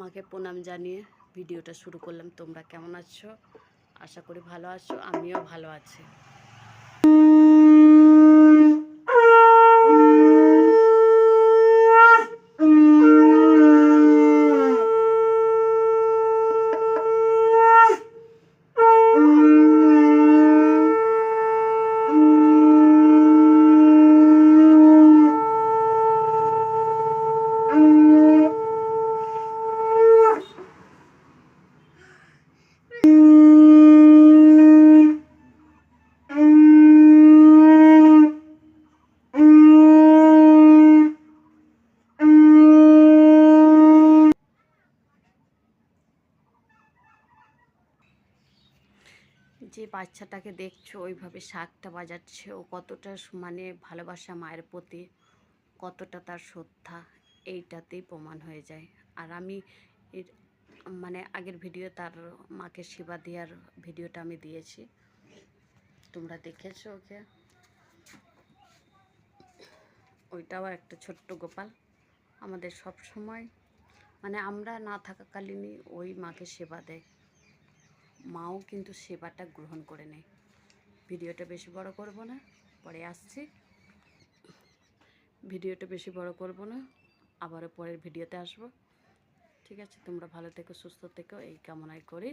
মাকে প্রণাম জানিয়ে ভিডিওটা শুরু করলাম। তোমরা কেমন আছো? আশা করি ভালো আছো, আমিও ভালো আছি। যে বাচ্চাটাকে দেখছো ওইভাবে শাকটা বাজাচ্ছে, ও কতটা মানে ভালোবাসা মায়ের প্রতি, কতটা তার শ্রদ্ধা, এইটাতেই প্রমাণ হয়ে যায়। আর আমি এর মানে আগের ভিডিও তার মাকে সেবা দেওয়ার ভিডিওটা আমি দিয়েছি, তোমরা দেখেছো ওকে। ওইটাও একটা ছোট্ট গোপাল আমাদের সব সময় মানে আমরা না থাকাকালীনই ওই মাকে সেবা দেয়, মাও কিন্তু সেবাটা গ্রহণ করে নেয়। ভিডিওটা বেশি বড় করব না, পরে আসছি। ভিডিওটা বেশি বড় করব না, আবারও পরের ভিডিওতে আসবো। ঠিক আছে, তোমরা ভালো থেকো, সুস্থ থেকো, এই কামনাই করি।